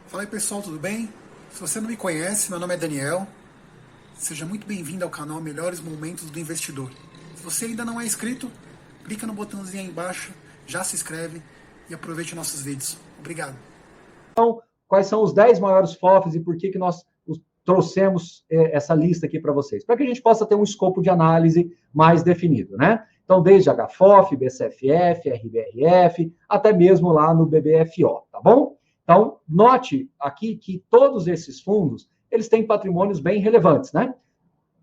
Fala aí pessoal, tudo bem? Se você não me conhece, meu nome é Daniel. Seja muito bem-vindo ao canal Melhores Momentos do Investidor. Se você ainda não é inscrito, clica no botãozinho aí embaixo, já se inscreve e aproveite nossos vídeos. Obrigado. Quais são os 10 maiores FOFs e por que nós trouxemos essa lista aqui para vocês? Para que a gente possa ter um escopo de análise mais definido, né? Então, desde HFOF, BCFF, RBRF, até mesmo lá no BBFO, tá bom? Então, note aqui que todos esses fundos, eles têm patrimônios bem relevantes, né?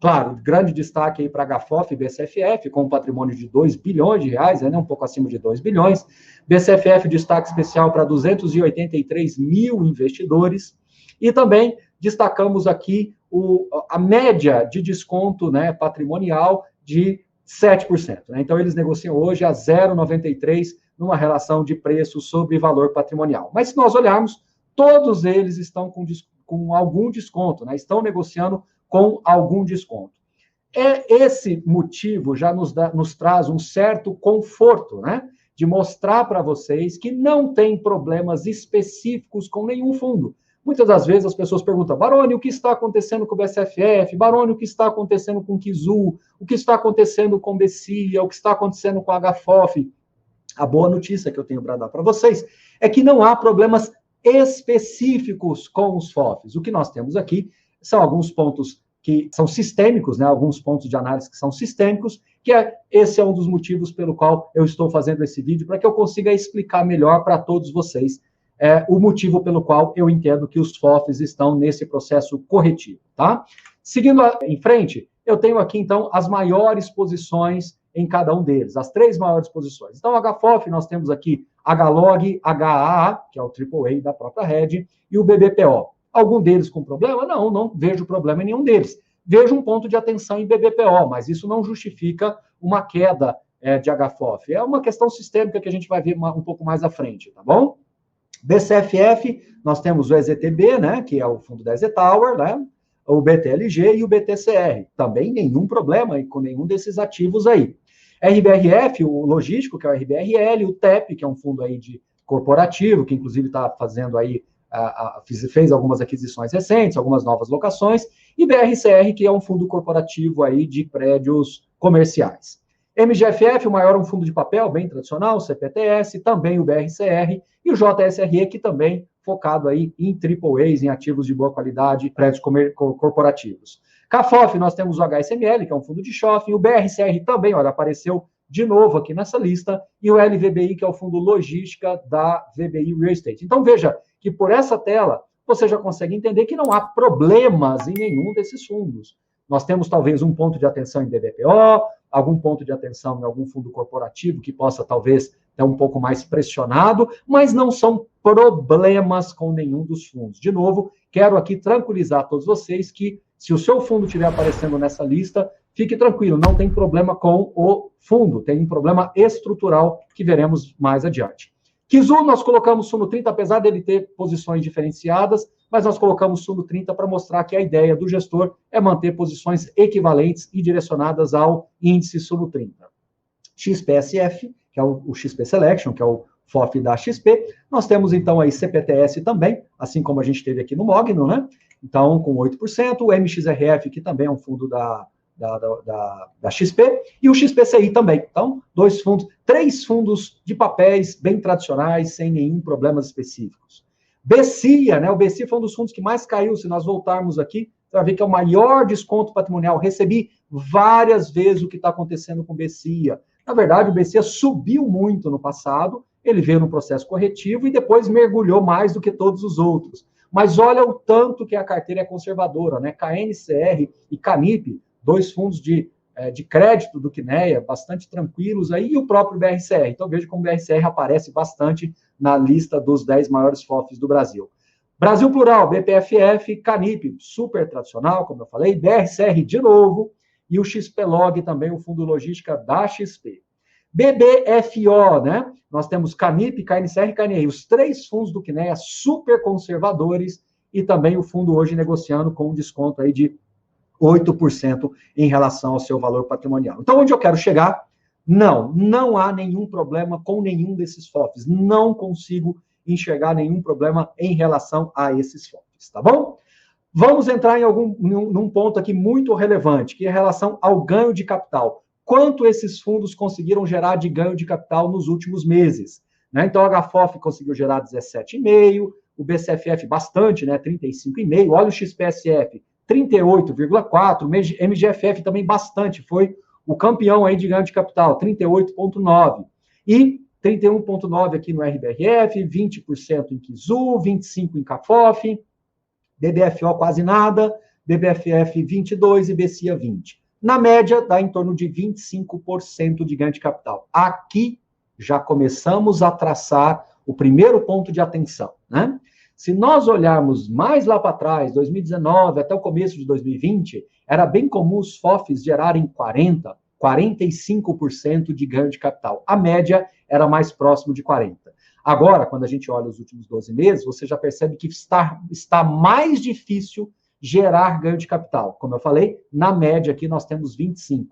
Claro, grande destaque aí para HFOF e BCFF, com um patrimônio de 2 bilhões de reais, né, um pouco acima de 2 bilhões. BCFF, destaque especial para 283 mil investidores. E também destacamos aqui a média de desconto, né, patrimonial de 7%. Né? Então, eles negociam hoje a 0,93 numa relação de preço sobre valor patrimonial. Mas se nós olharmos, todos eles estão com algum desconto, né? Estão negociando com algum desconto. Esse motivo já nos traz um certo conforto, né? De mostrar para vocês que não tem problemas específicos com nenhum fundo. Muitas das vezes as pessoas perguntam, Baroni, o que está acontecendo com o BCFF? Baroni, o que está acontecendo com o Kizu? O que está acontecendo com o BCIA? O que está acontecendo com a HFOF? A boa notícia que eu tenho para dar para vocês é que não há problemas específicos com os FOFs. O que nós temos aqui são alguns pontos que são sistêmicos, né? Alguns pontos de análise que são sistêmicos, esse é um dos motivos pelo qual eu estou fazendo esse vídeo, para que eu consiga explicar melhor para todos vocês o motivo pelo qual eu entendo que os FOFs estão nesse processo corretivo, tá? Seguindo em frente, eu tenho aqui, então, as maiores posições em cada um deles, as 3 maiores posições. Então, HFOF, nós temos aqui HLOG, HAA, que é o AAA da própria rede, e o BBPO. Algum deles com problema? Não, não vejo problema em nenhum deles. Vejo um ponto de atenção em BBPO, mas isso não justifica uma queda de HFOF. É uma questão sistêmica que a gente vai ver um pouco mais à frente, tá bom? BCFF, nós temos o EZTB, né, que é o fundo da EZ Tower, né, o BTLG e o BTCR. Também nenhum problema com nenhum desses ativos aí. RBRF, o logístico, que é o RBRL, o TEP, que é um fundo aí de corporativo, que inclusive está fazendo aí, fez algumas aquisições recentes, algumas novas locações, e BRCR, que é um fundo corporativo aí de prédios comerciais. MGFF, o maior, um fundo de papel, bem tradicional, CPTS, também o BRCR, e o JSRE, que também focado aí em AAAs, em ativos de boa qualidade, prédios corporativos. CAFOF, nós temos o HSML, que é um fundo de shopping, o BRCR também, olha, apareceu de novo aqui nessa lista, e o LVBI, que é o fundo logística da VBI Real Estate. Então, veja que por essa tela, você já consegue entender que não há problemas em nenhum desses fundos. Nós temos talvez um ponto de atenção em BBPO, algum ponto de atenção em algum fundo corporativo que possa talvez ter um pouco mais pressionado, mas não são problemas com nenhum dos fundos. De novo, quero aqui tranquilizar todos vocês que se o seu fundo estiver aparecendo nessa lista, fique tranquilo, não tem problema com o fundo, tem um problema estrutural que veremos mais adiante. Kizu, nós colocamos Suno 30, apesar dele ter posições diferenciadas, mas nós colocamos Suno 30 para mostrar que a ideia do gestor é manter posições equivalentes e direcionadas ao índice Suno 30. XPSF, que é o XP Selection, que é o FOF da XP. Nós temos, então, aí CPTS também, assim como a gente teve aqui no Mogno, né? Então, com 8%, o MXRF, que também é um fundo da XP, e o XPCI também. Então, 3 fundos de papéis bem tradicionais, sem nenhum problemas específicos. BCIA, né? O BCIA foi um dos fundos que mais caiu. Se nós voltarmos aqui, você vai ver que é o maior desconto patrimonial. Recebi várias vezes o que está acontecendo com o BCIA. Na verdade, o BCIA subiu muito no passado, ele veio no processo corretivo e depois mergulhou mais do que todos os outros. Mas olha o tanto que a carteira é conservadora, né? KNCR e Canip, 2 fundos de crédito do Quineia, bastante tranquilos aí, e o próprio BRCR. Então, veja como o BRCR aparece bastante na lista dos 10 maiores FOFs do Brasil. Brasil Plural, BPFF, Canip, super tradicional, como eu falei, BRCR de novo, e o XPlog também, o fundo logística da XP. BBFO, né? Nós temos Canip, KNCR e KNI, os 3 fundos do Quineia super conservadores, e também o fundo hoje negociando com um desconto aí de 8% em relação ao seu valor patrimonial. Então, onde eu quero chegar? Não há nenhum problema com nenhum desses FOFs. Não consigo enxergar nenhum problema em relação a esses FOFs, tá bom? Vamos entrar num ponto aqui muito relevante, que é em relação ao ganho de capital. Quanto esses fundos conseguiram gerar de ganho de capital nos últimos meses? Né? Então, a HFOF conseguiu gerar 17,5%, o BCFF bastante, né? 35,5%, olha o XPSF, 38,4%, o MGFF também bastante, foi o campeão aí de ganho de capital, 38,9%. E 31,9% aqui no RBRF, 20% em KIZU, 25% em CAFOF, BBFO quase nada, BBFF 22% e BCIA 20%. Na média, dá em torno de 25% de ganho de capital. Aqui já começamos a traçar o primeiro ponto de atenção, né? Se nós olharmos mais lá para trás, 2019 até o começo de 2020, era bem comum os FOFs gerarem 40%, 45% de ganho de capital. A média era mais próximo de 40%. Agora, quando a gente olha os últimos 12 meses, você já percebe que está mais difícil gerar ganho de capital. Como eu falei, na média aqui nós temos 25%.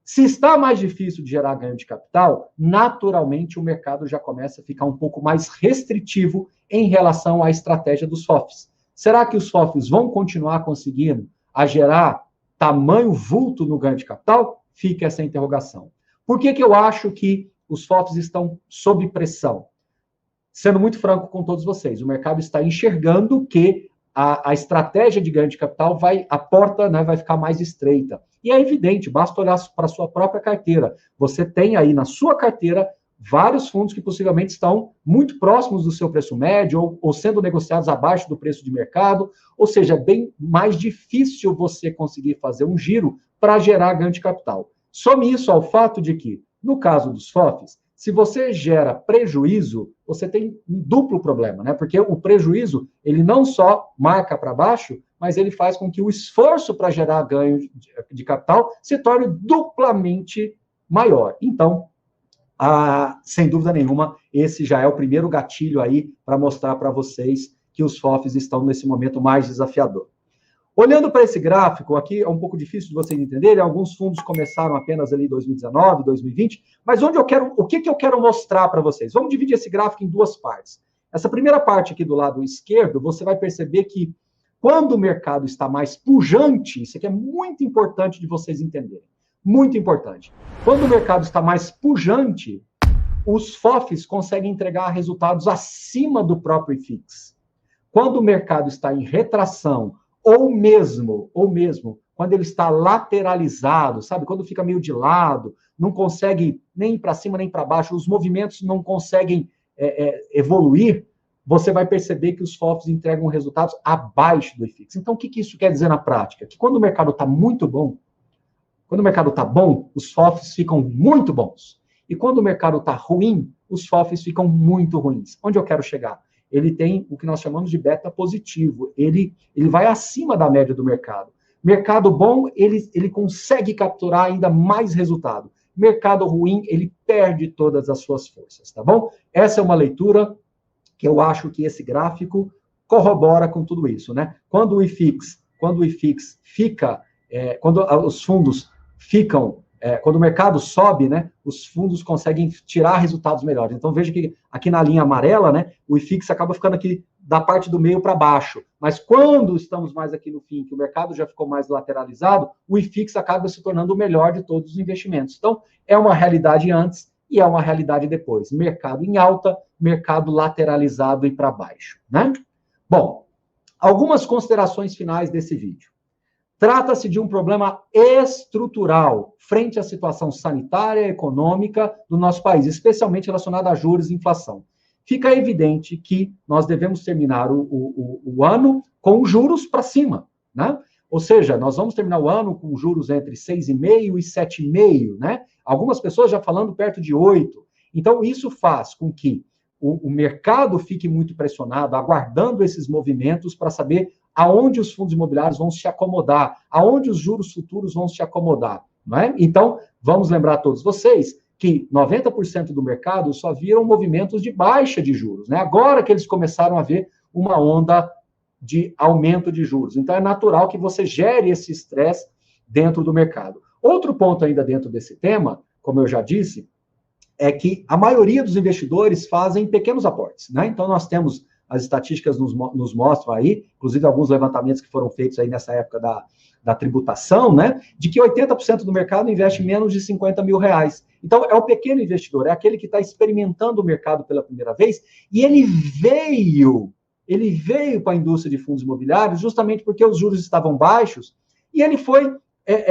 Se está mais difícil de gerar ganho de capital, naturalmente o mercado já começa a ficar um pouco mais restritivo em relação à estratégia dos FOFs. Será que os FOFs vão continuar conseguindo a gerar tamanho vulto no ganho de capital? Fica essa interrogação. Por que eu acho que os FOFs estão sob pressão? Sendo muito franco com todos vocês, o mercado está enxergando que a estratégia de ganho de capital a porta, né, vai ficar mais estreita. E é evidente, basta olhar para a sua própria carteira. Você tem aí na sua carteira vários fundos que possivelmente estão muito próximos do seu preço médio ou sendo negociados abaixo do preço de mercado, ou seja, é bem mais difícil você conseguir fazer um giro para gerar ganho de capital. Some isso ao fato de que, no caso dos FOFs, se você gera prejuízo, você tem um duplo problema, né? Porque o prejuízo, ele não só marca para baixo, mas ele faz com que o esforço para gerar ganho de capital se torne duplamente maior. Então, sem dúvida nenhuma, esse já é o primeiro gatilho aí para mostrar para vocês que os FOFs estão nesse momento mais desafiador. Olhando para esse gráfico, aqui é um pouco difícil de vocês entenderem, alguns fundos começaram apenas ali em 2019, 2020, mas o que eu quero mostrar para vocês? Vamos dividir esse gráfico em duas partes. Essa primeira parte aqui do lado esquerdo, você vai perceber que quando o mercado está mais pujante, isso aqui é muito importante de vocês entenderem, muito importante. Quando o mercado está mais pujante, os FOFs conseguem entregar resultados acima do próprio IFIX. Quando o mercado está em retração, ou mesmo, quando ele está lateralizado, sabe? Quando fica meio de lado, não consegue nem para cima nem para baixo, os movimentos não conseguem evoluir, você vai perceber que os FOFs entregam resultados abaixo do IFIX. Então, o que isso quer dizer na prática? Que quando o mercado está muito bom, quando o mercado está bom, os FOFs ficam muito bons. E quando o mercado está ruim, os FOFs ficam muito ruins. Onde eu quero chegar? Ele tem o que nós chamamos de beta positivo. Ele vai acima da média do mercado. Mercado bom, ele consegue capturar ainda mais resultado. Mercado ruim, ele perde todas as suas forças, tá bom? Essa é uma leitura que eu acho que esse gráfico corrobora com tudo isso, né? Quando o IFIX fica, quando os fundos ficam, quando o mercado sobe, né, os fundos conseguem tirar resultados melhores. Então, veja que aqui na linha amarela, né, o IFIX acaba ficando aqui da parte do meio para baixo. Mas quando estamos mais aqui no fim, que o mercado já ficou mais lateralizado, o IFIX acaba se tornando o melhor de todos os investimentos. Então, é uma realidade antes e é uma realidade depois. Mercado em alta, mercado lateralizado e para baixo, né? Bom, algumas considerações finais desse vídeo. Trata-se de um problema estrutural frente à situação sanitária e econômica do nosso país, especialmente relacionado a juros e inflação. Fica evidente que nós devemos terminar o ano com juros para cima, né? Ou seja, nós vamos terminar o ano com juros entre 6,5% e 7,5%, né? Algumas pessoas já falando perto de 8%. Então, isso faz com que o mercado fique muito pressionado, aguardando esses movimentos para saber aonde os fundos imobiliários vão se acomodar, aonde os juros futuros vão se acomodar, não é? Então, vamos lembrar a todos vocês que 90% do mercado só viram movimentos de baixa de juros, né? Agora que eles começaram a ver uma onda de aumento de juros. Então, é natural que você gere esse estresse dentro do mercado. Outro ponto ainda dentro desse tema, como eu já disse, é que a maioria dos investidores fazem pequenos aportes, né? Então, nós temos, as estatísticas nos mostram aí, inclusive alguns levantamentos que foram feitos aí nessa época da tributação, né? De que 80% do mercado investe menos de 50 mil reais. Então, é o pequeno investidor, é aquele que está experimentando o mercado pela primeira vez, e ele veio para a indústria de fundos imobiliários justamente porque os juros estavam baixos, e ele foi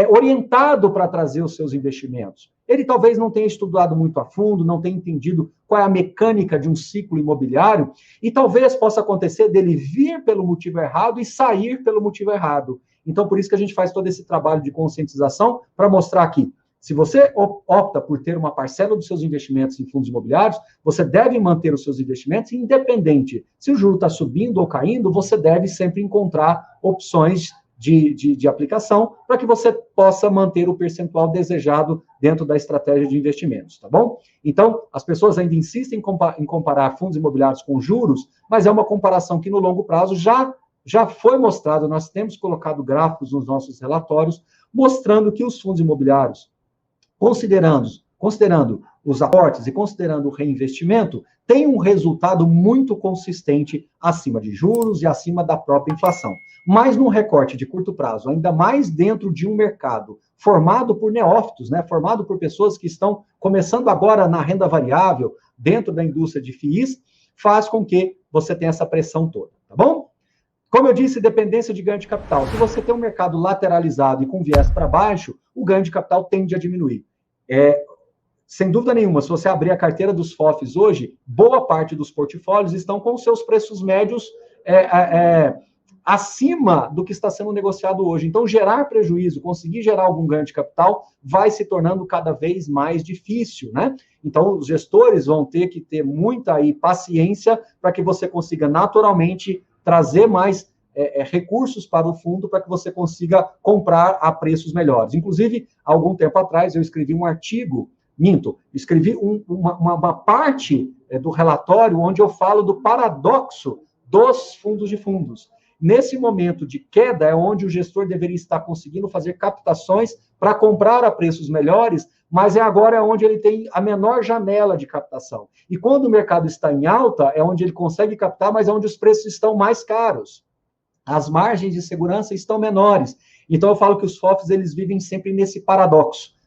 orientado para trazer os seus investimentos. Ele talvez não tenha estudado muito a fundo, não tenha entendido qual é a mecânica de um ciclo imobiliário, e talvez possa acontecer dele vir pelo motivo errado e sair pelo motivo errado. Então, por isso que a gente faz todo esse trabalho de conscientização para mostrar que, se você opta por ter uma parcela dos seus investimentos em fundos imobiliários, você deve manter os seus investimentos, independente se o juro está subindo ou caindo, você deve sempre encontrar opções de aplicação para que você possa manter o percentual desejado dentro da estratégia de investimentos, tá bom? Então, as pessoas ainda insistem em comparar fundos imobiliários com juros, mas é uma comparação que no longo prazo já foi mostrado, nós temos colocado gráficos nos nossos relatórios, mostrando que os fundos imobiliários, considerando os aportes e considerando o reinvestimento, tem um resultado muito consistente acima de juros e acima da própria inflação. Mas num recorte de curto prazo, ainda mais dentro de um mercado formado por neófitos, né, formado por pessoas que estão começando agora na renda variável, dentro da indústria de FIIs, faz com que você tenha essa pressão toda, tá bom? Como eu disse, dependência de ganho de capital. Se você tem um mercado lateralizado e com viés para baixo, o ganho de capital tende a diminuir. Sem dúvida nenhuma, se você abrir a carteira dos FOFs hoje, boa parte dos portfólios estão com seus preços médios acima do que está sendo negociado hoje. Então, gerar prejuízo, conseguir gerar algum ganho de capital, vai se tornando cada vez mais difícil, né? Então, os gestores vão ter que ter muita paciência para que você consiga naturalmente trazer mais recursos para o fundo para que você consiga comprar a preços melhores. Inclusive, há algum tempo atrás, eu escrevi um artigo, escrevi uma parte do relatório onde eu falo do paradoxo dos fundos de fundos. Nesse momento de queda é onde o gestor deveria estar conseguindo fazer captações para comprar a preços melhores, mas agora é onde ele tem a menor janela de captação. E quando o mercado está em alta, é onde ele consegue captar, mas é onde os preços estão mais caros. As margens de segurança estão menores. Então, eu falo que os FOFs, eles vivem sempre nesse paradoxo.